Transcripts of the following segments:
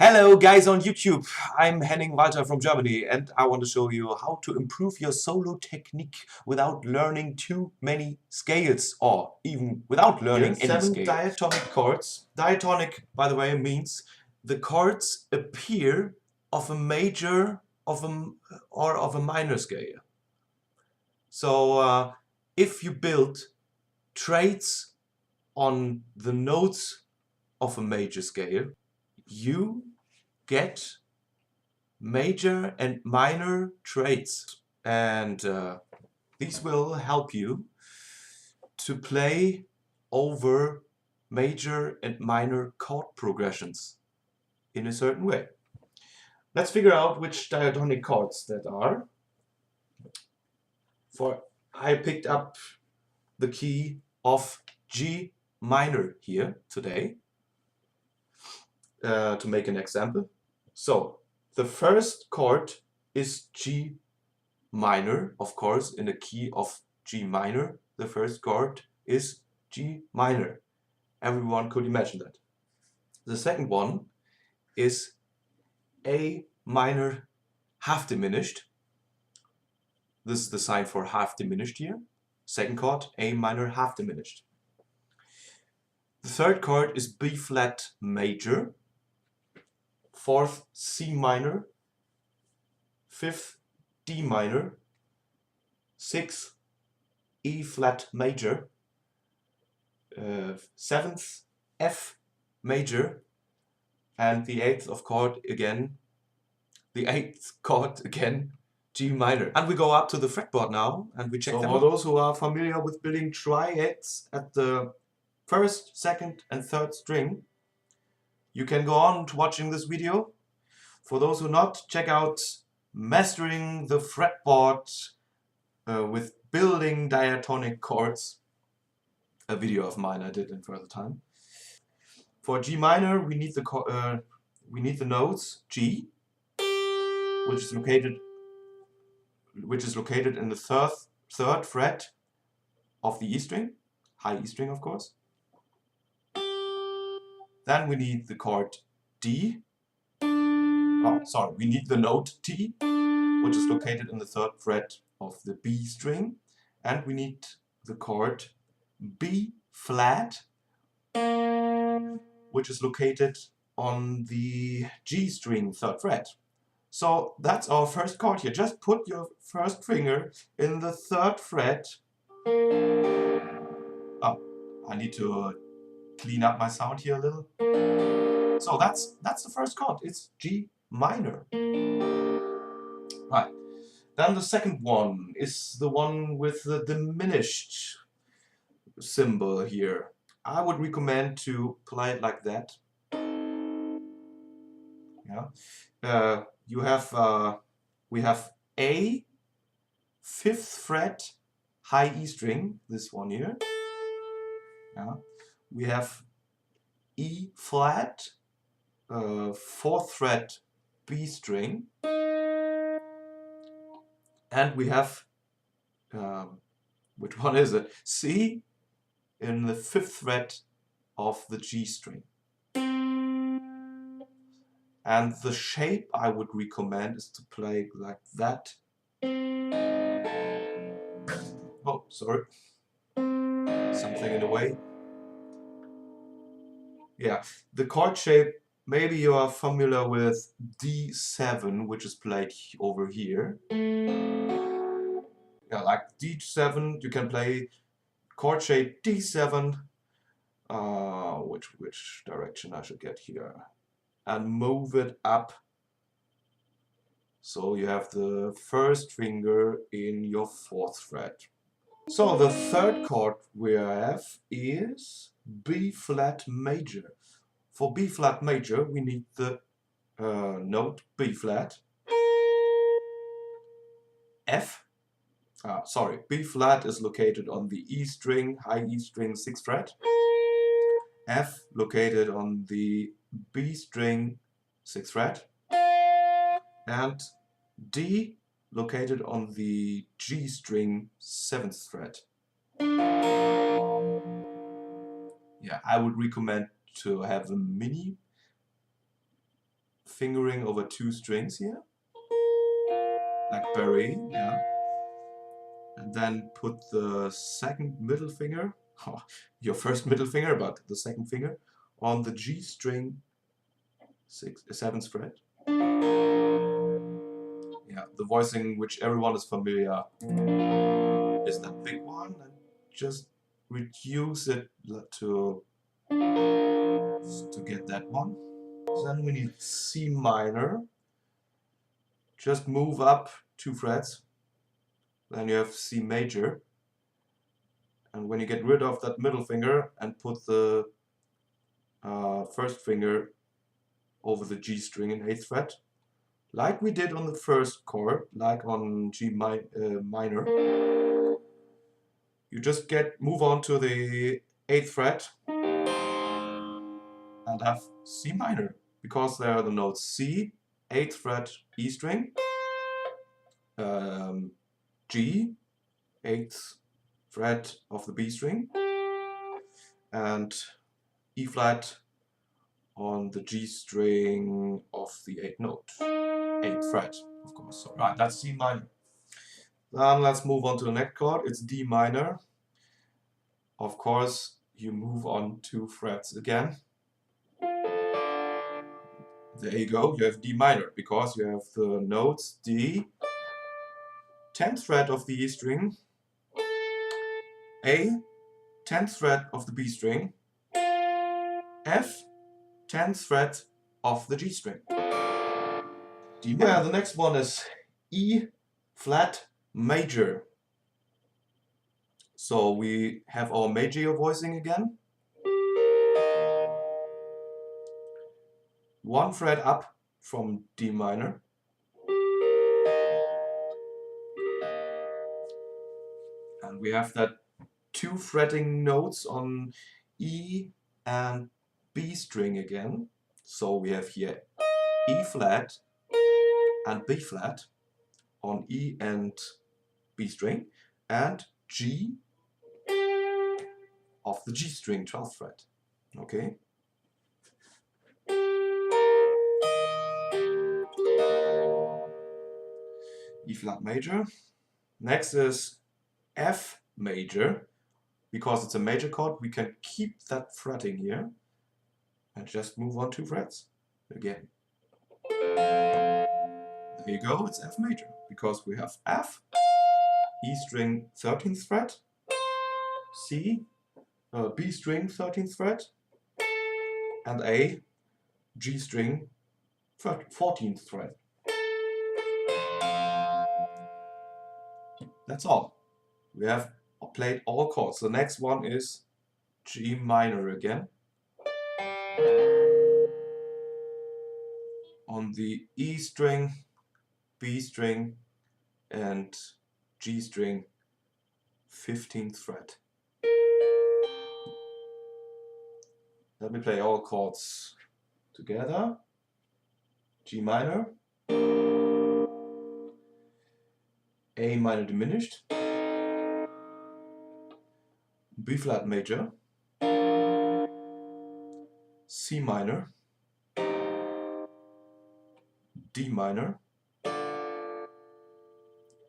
Hello guys on YouTube, I'm Henning from Germany and I want to show you how to improve your solo technique without learning too many scales or even without learning any scale. 7 diatonic chords. Diatonic, by the way, means the chords appear of a major or of a minor scale. So if you build traits on the notes of a major scale, you get major and minor traits, and these will help you to play over major and minor chord progressions in a certain way. Let's figure out which diatonic chords that are. I picked up the key of G minor here today to make an example. So the first chord is G minor, of course, in the key of G minor. The first chord is G minor. Everyone could imagine that. The second one is A minor half diminished. This is the sign for half diminished here. Second chord, A minor half diminished. The third chord is B flat major. Fourth, C minor. Fifth, D minor. Sixth, E flat major. Seventh, F major. And the eighth chord again, G minor. And we go up to the fretboard now and we check them. For those who are familiar with building triads at the first, second and third string, you can go on to watching this video. For those who not, check out Mastering the Fretboard with Building Diatonic Chords, a video of mine I did in further time. For G minor, we need the notes G, which is located in the third fret of the E string, high E string, of course. Then we need the chord D. We need the note T, which is located in the third fret of the B string, and we need the chord B flat, which is located on the G string third fret. So that's our first chord here. Just put your first finger in the third fret. Oh, I need to clean up my sound here a little. So that's the first chord. It's G minor. Right. Then the second one is the one with the diminished symbol here. I would recommend to play it like that. Yeah. We have A, 5th fret, high E string, this one here. Yeah. We have E flat, 4th fret, B string. And we have, which one is it? C in the 5th fret of the G string. And the shape I would recommend is to play like that. Oh, sorry. Something in the way. Yeah, the chord shape, maybe you are familiar with D7, which is played over here. Yeah, like D7, you can play chord shape D7. Which direction I should get here? And move it up. So you have the first finger in your 4th fret. So the third chord we have is B flat major. For B flat major, we need the note B flat, F. B flat is located on the E string, high E string, 6th fret. F located on the B string, 6th fret. And D located on the G string, 7th fret. Yeah, I would recommend to have a mini fingering over 2 strings here, like barré, yeah. And then put the second middle finger, your first middle finger, but the second finger, on the G string 7th fret. Yeah, the voicing which everyone is familiar is that big one, and just reduce it to get that one. Then we need C minor. Just move up 2 frets. Then you have C major. And when you get rid of that middle finger and put the first finger over the G string in 8th fret, like we did on the first chord, like on G minor, you just move on to the 8th fret and have C minor, because there are the notes C, 8th fret, E string, G, 8th fret of the B string, and E flat on the G string of the 8th note, 8th fret, of course. So, right, that's C minor. Then let's move on to the next chord. It's D minor. Of course, you move on 2 frets again. There you go, you have D minor, because you have the notes D, 10th fret of the E string, A, 10th fret of the B string, F, 10th fret of the G string. D minor. Yeah, the next one is E flat major. So we have our major voicing again. 1 fret up from D minor. And we have that 2 fretting notes on E and B string again. So we have here E flat and B flat on E and B string, and G of the G string, 12th fret. Okay. E flat major. Next is F major. Because it's a major chord, we can keep that fretting here and just move on 2 frets again. There you go, it's F major, because we have F, E string 13th fret, C, B string 13th fret, and A, G string 14th fret. That's all. We have played all chords. The next one is G minor again. On the E string, B string, and G string, 15th fret. Let me play all chords together. G minor, A minor diminished, B flat major, C minor, D minor,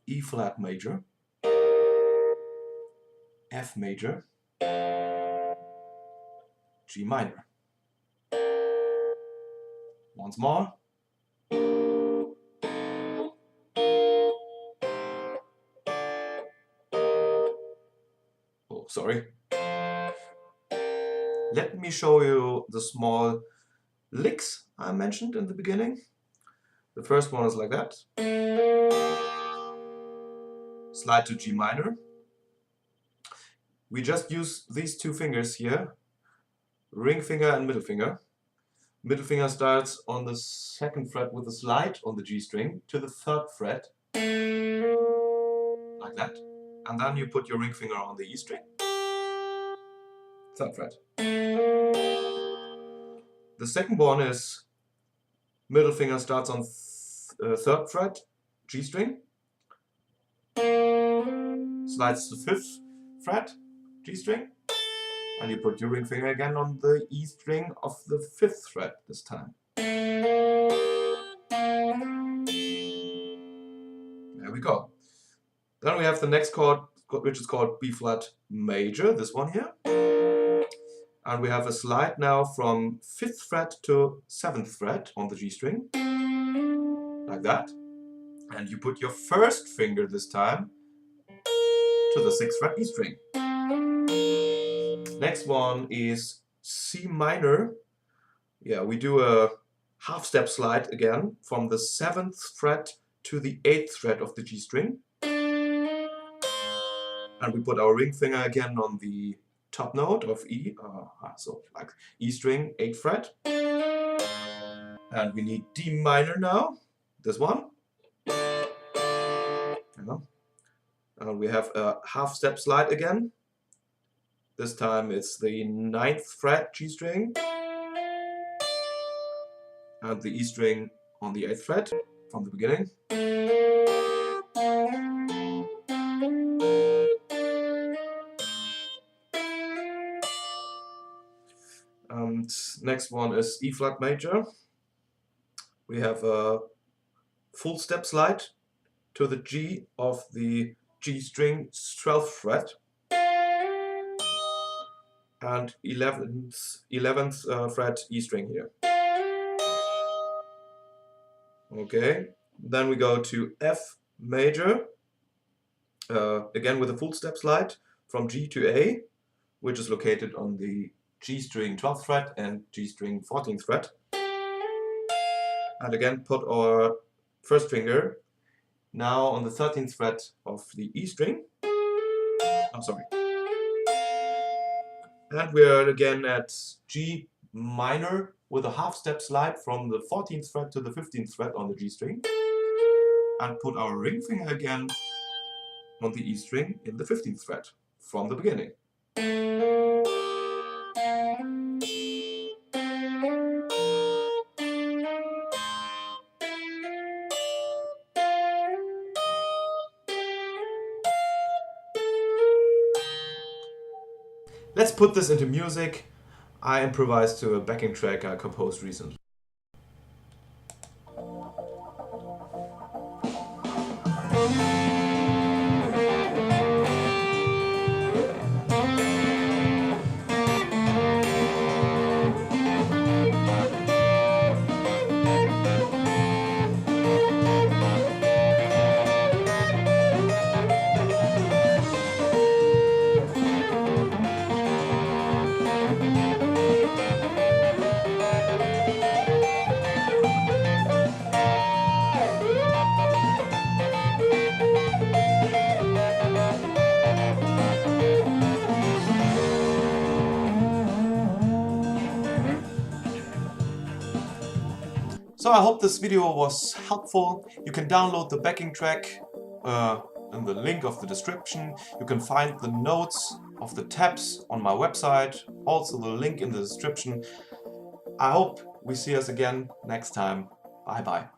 E flat major, F major, G minor. Once more. Oh, sorry. Let me show you the small licks I mentioned in the beginning. The first one is like that. Slide to G minor. We just use these 2 fingers here, ring finger and middle finger. Middle finger starts on the 2nd fret with a slide on the G string to the 3rd fret, like that. And then you put your ring finger on the E string, 3rd fret. The second one is middle finger starts on 3rd fret, G string, slides to 5th fret, G string, and you put your ring finger again on the E string of the 5th fret this time. There we go. Then we have the next chord, which is called B flat major, this one here. And we have a slide now from 5th fret to 7th fret on the G string, like that. And you put your first finger this time to the 6th fret E string. Next one is C minor. Yeah, we do a half step slide again from the 7th fret to the 8th fret of the G string. And we put our ring finger again on the top note of E, so like E string, 8th fret. And we need D minor now, this one. And we have a half step slide again. This time it's the 9th fret G string and the E string on the 8th fret from the beginning. And next one is E flat major. We have a full step slide to the G of the G string 12th fret and 11th fret E string here. Okay, then we go to F major, again with a full step slide from G to A, which is located on the G string 12th fret and G string 14th fret. And again put our first finger now on the 13th fret of the E string. I'm sorry. And we are again at G minor with a half step slide from the 14th fret to the 15th fret on the G string. And put our ring finger again on the E string in the 15th fret from the beginning. Let's put this into music. I improvised to a backing track I composed recently. So I hope this video was helpful. You can download the backing track in the link of the description. You can find the notes of the tabs on my website, also the link in the description. I hope we see us again next time. Bye bye.